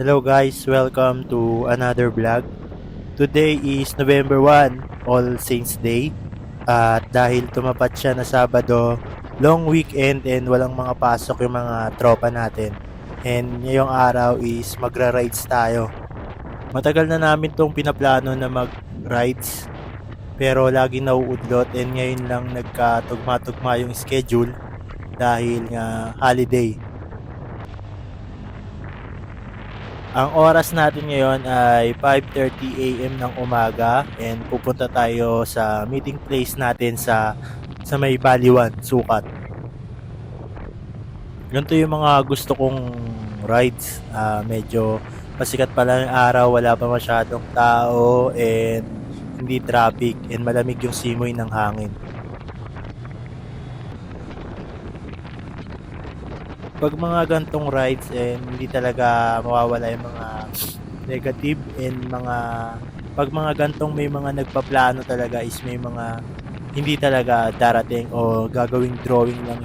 Hello guys, welcome to another vlog. Today is November 1, All Saints Day. At dahil tumapat siya na Sabado, long weekend and walang mga pasok yung mga tropa natin. And ngayong araw is magra-rides tayo. Matagal na namin tong pinaplano na mag-rides pero laging nauudlot and ngayon lang nagkatugma-tugma yung schedule dahil nga holiday. Ang oras natin ngayon ay 5:30 AM ng umaga and pupunta tayo sa meeting place natin sa may Baliwan, Sukat. Ganito yung mga gusto kong rides. Medyo pasikat pa lang yung araw, wala pa masyadong tao and hindi traffic and malamig yung simoy ng hangin. Pag mga gantong rides hindi talaga mawawala yung mga negative and pag mga gantong may mga nagpaplano talaga is may mga hindi talaga darating o gagawing drawing lang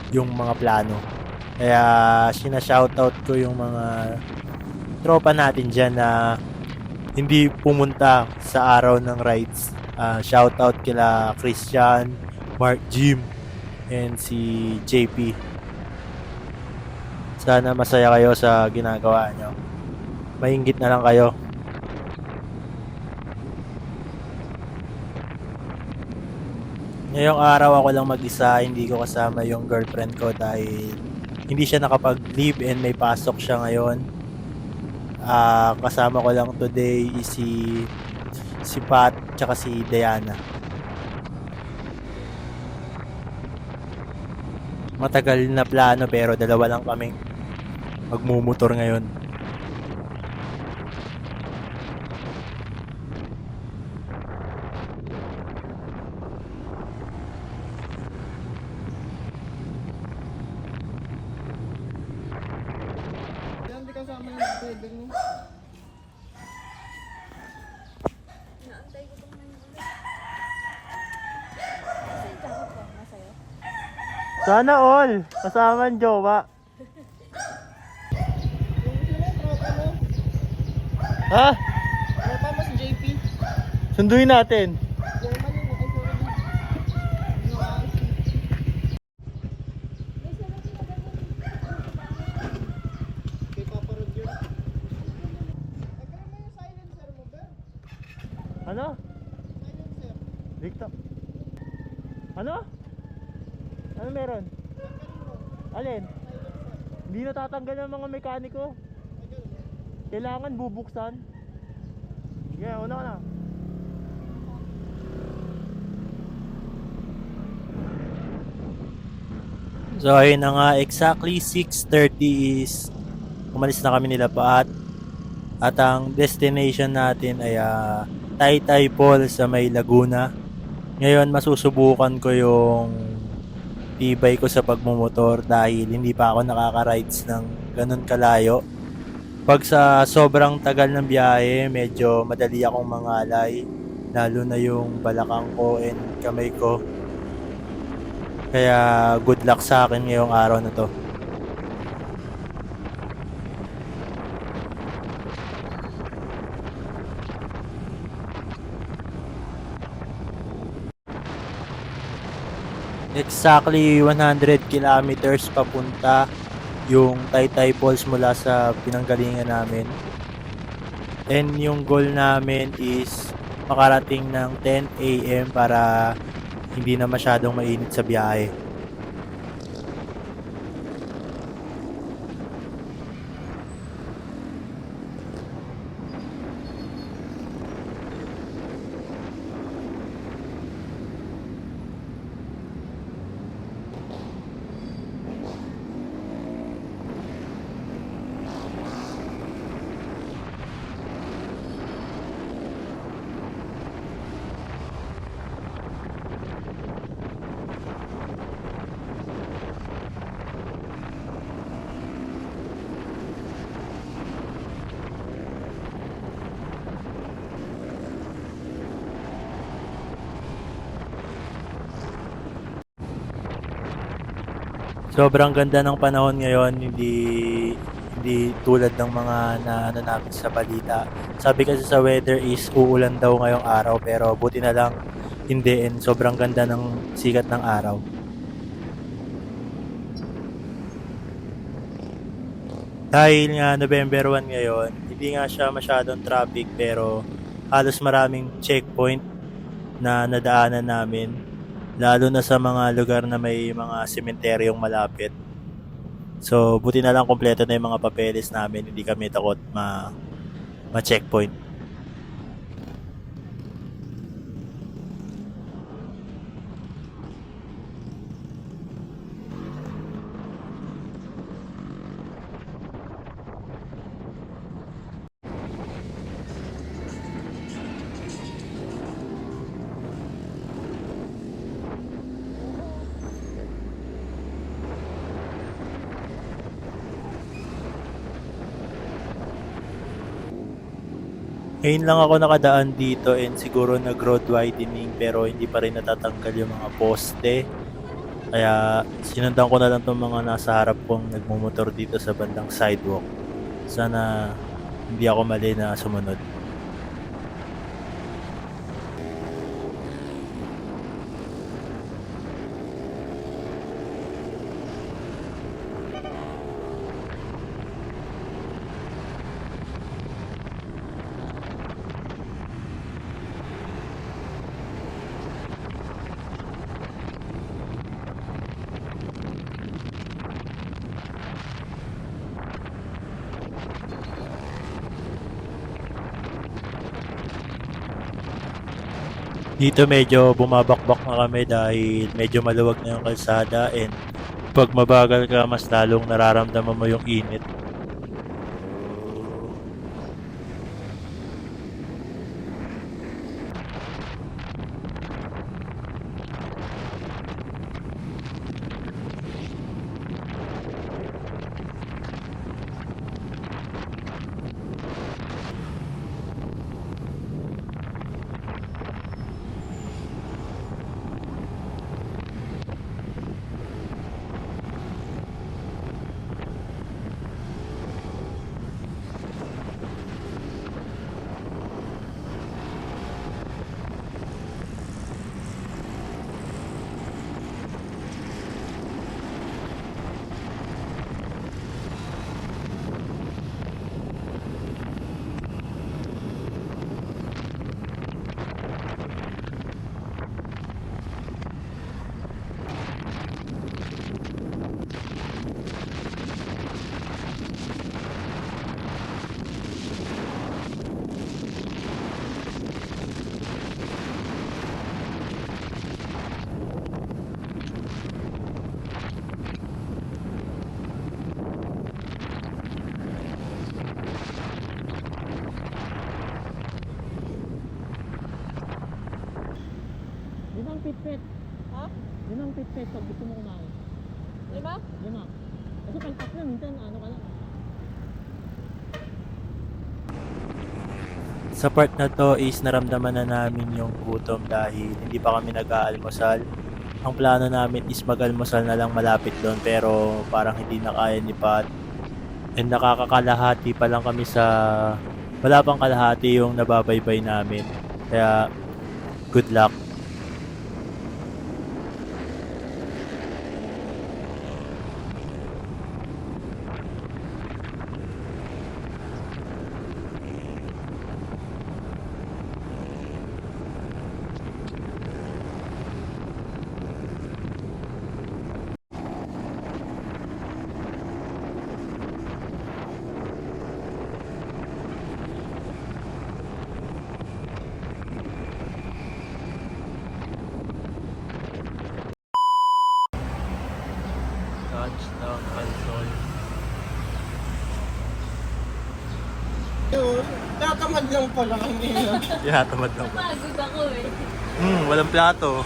yung mga plano. Kaya sina-shoutout ko yung mga tropa natin dyan na hindi pumunta sa araw ng rides. Shoutout kila Christian, Mark Jim, and si JP. Sana masaya kayo sa ginagawa nyo. Mainggit na lang kayo. Ngayong araw ako lang mag-isa, hindi ko kasama yung girlfriend ko dahil hindi siya nakapag-leave and may pasok siya ngayon. Kasama ko lang today is si Pat tsaka si Diana. Matagal na plano pero dalawa lang kaming magmumotor ngayon. Hindi kasama yung driver mo. Inaantay ko itong ulit. Kasi yung jacket ko, nasa'yo? Sana all! Kasama ang jowa. Ha? Tropa mo si JP. Sunduin natin. German yung ay sorry. Kay Papa Rod yun. Nagkaroon mo yung silencer mo, Ber? Ano? Silencer. Dikta. Ano? Ano meron? Alin? Hindi natatanggal ng mga mekaniko. Kailangan bubuksan. Sige, una ka na. So ayun na nga, exactly 6:30 is umalis na kami nila Paat. At ang destination natin ay Taytay Falls sa may Laguna. Ngayon masusubukan ko yung tibay ko sa pagmumotor dahil hindi pa ako nakaka-rides ng ganun kalayo. Pag sa sobrang tagal ng biyahe, medyo madali akong mangalay, lalo na yung balakang ko and kamay ko. Kaya good luck sa akin ngayong araw na to. Exactly 100 kilometers papunta yung Taytay Falls mula sa pinanggalingan namin. And yung goal namin is makarating ng 10 AM para hindi na masyadong mainit sa biyahe. Sobrang ganda ng panahon ngayon, hindi hindi tulad ng mga na ano namin sa balita. Sabi kasi sa weather is uulan daw ngayong araw pero buti na lang hindi and sobrang ganda ng sikat ng araw. Dahil nga November 1 ngayon, hindi nga siya masyadong traffic pero halos maraming checkpoint na nadaanan namin. Lalo na sa mga lugar na may mga sementeryong malapit. So, buti na lang kompleto na yung mga papeles namin. Hindi kami takot ma-checkpoint. Ngayon lang ako nakadaan dito and siguro nag-road widening pero hindi pa rin natatanggal yung mga poste. Kaya sinundan ko na lang itong mga nasa harap kong nagmumotor dito sa bandang sidewalk. Sana hindi ako mali na sumunod. Dito medyo bumabakbak na kami dahil medyo maluwag na yung kalsada and pag mabagal ka mas lalong nararamdaman mo yung init. Yun ang pitpit. Ha? Yun ang pitpit pag gusto mo kumain. Lima? Yun ang. Kasi pag tatlo, minsan ano ka lang. Sa part na to is naramdaman na namin yung gutom dahil hindi pa kami nag-aalmusal. Ang plano namin is mag-almusal na lang malapit doon pero parang hindi na kaya ni Pat. And nakakakalahati pa lang kami sa wala pang kalahati yung nababaybay namin. Kaya good luck. Touchdown, Alsol. Tatamad lang pala kanina. Yeah, tamad na ba? Pagod ako eh. Walang plato.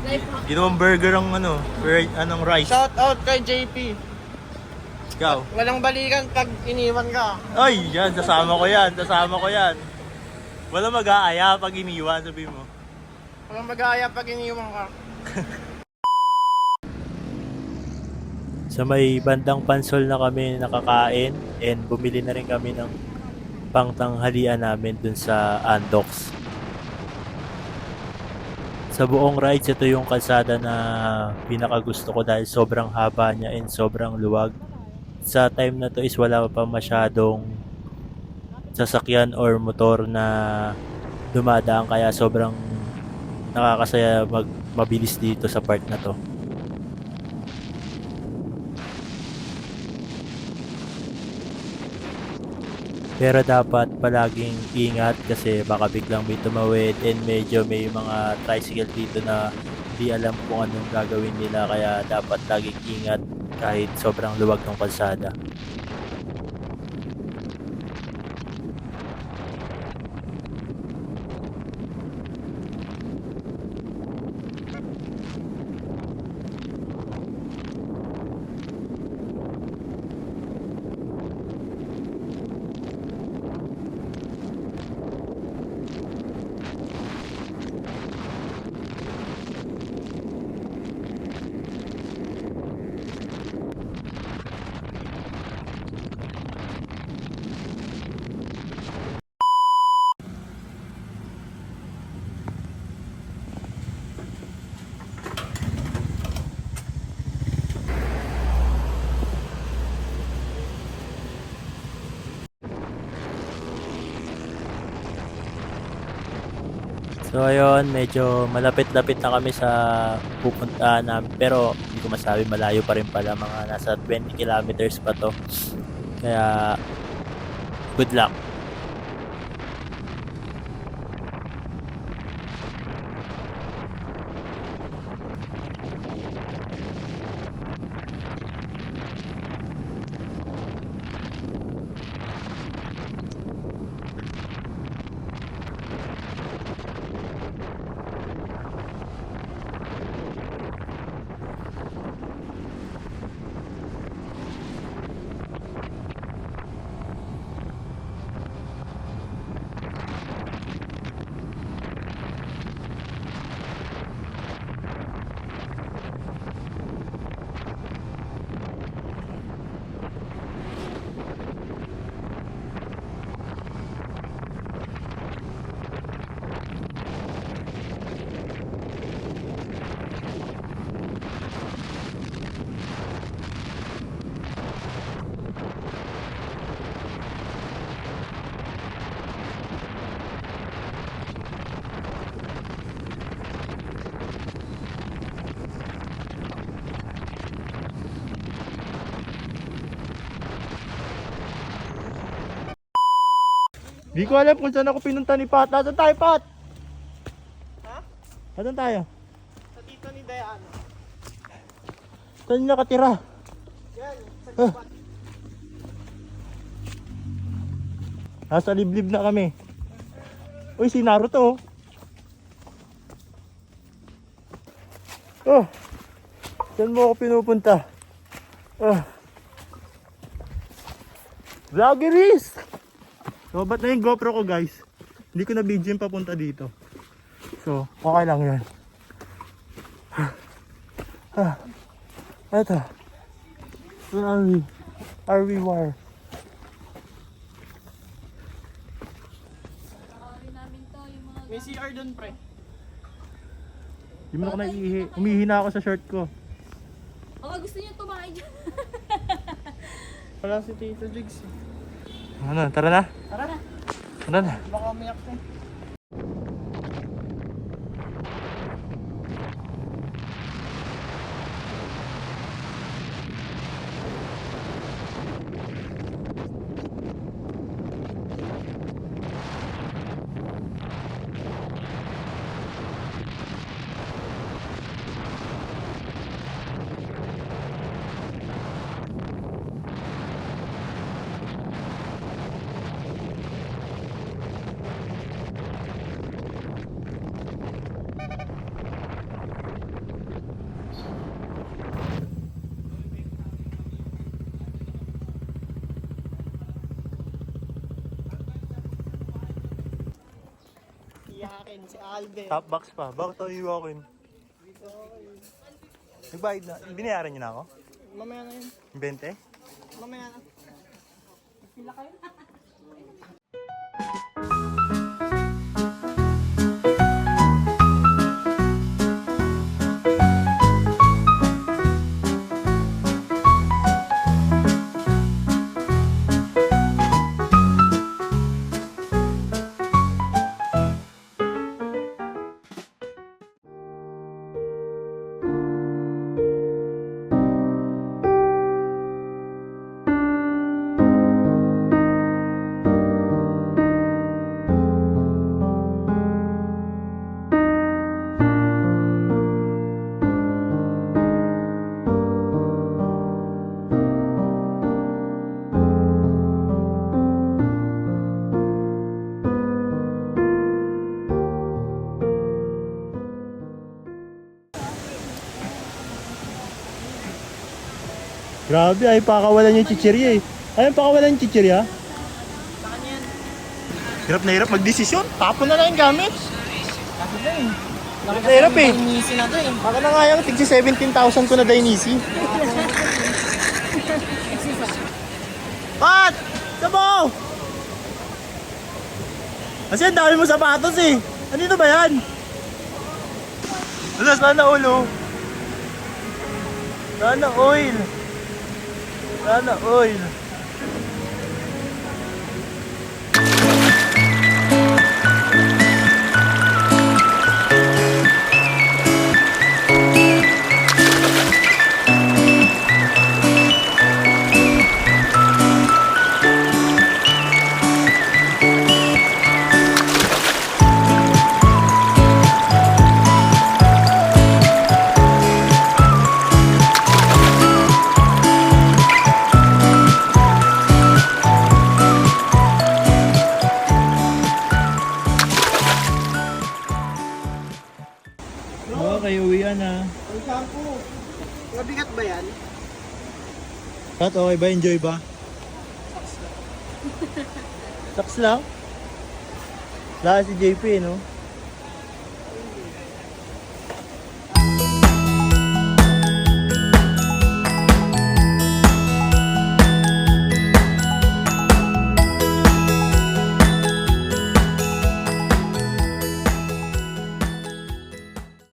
Life hack. Ginawang burger ang ano, anong rice. Shout out kay JP. Ikaw. Walang balikan pag iniwan ka. Ay, yan, sasama ko yan, sasama ko yan. Wala mag-aaya pag iniwan, sabi mo. Walang mag-aaya pag iniwan ka. Sa may bandang Pansol na kami nakakain and bumili na rin kami ng pangtanghalian namin dun sa Andox. Sa buong rides, ito yung kalsada na pinakagusto ko dahil sobrang haba niya and sobrang luwag. Sa time na to is wala pa masyadong sasakyan or motor na dumadaan kaya sobrang nakakasaya mabilis dito sa part na to. Pero dapat palaging ingat kasi baka biglang may tumawid and medyo may mga tricycle dito na di alam kung anong gagawin nila kaya dapat laging ingat kahit sobrang luwag ng kalsada. So ayun, medyo malapit-lapit na kami sa pupuntahan namin pero hindi ko masabi malayo pa rin pala mga nasa 20 kilometers pa to. Kaya good luck. Di ko alam kung saan ako pinunta ni Pat. Saan tayo, Pat? Ha? Saan tayo? Sa tito ni Dayan. Saan yung nakatira? Yan, sa Ah. gabat. Nasa liblib na kami. Uy, si Naruto. Oh. Saan mo ako pinupunta? Vloggeries! So, ba't na yung GoPro ko, guys? Hindi ko na video yung papunta dito. So, okay lang yan. Eto. Where are we? Are we where? May CR dun, pre. Di mo na ako naiihi. Umihi na ako sa shirt ko. Baka gusto niyo tumahay dyan. Wala si Tito Jigs. Ano, tara na? Tara na. Tara na. Baka umiyak ka. Iyakin si Alden. Top box pa. Bakit tayo iwakin? Nagbayad na. Binayaran niyo na ako? Mamaya na yun. 20? Mamaya na. Pila kayo? Grabe, ay pakawalan yung chichirya eh. Ayun, pakawalan yung chichirya? Sa kanya yan. Hirap na hirap magdesisyon. Tapon na lang yung gamit. Kasi na eh. Hirap na hirap eh. Inisi na to eh. Baka na nga yung tigsi 17,000 ko na Dainisi. Pat! Sabaw! Kasi ang dami mo sapatos eh. Andito ba yan? Wala, sana ulo. Sana oil. Sana oil. Okay, uwian na. Ang shampoo. Mabigat ba yan? Pat, okay ba? Enjoy ba? Saks lang. Wala si JP, no?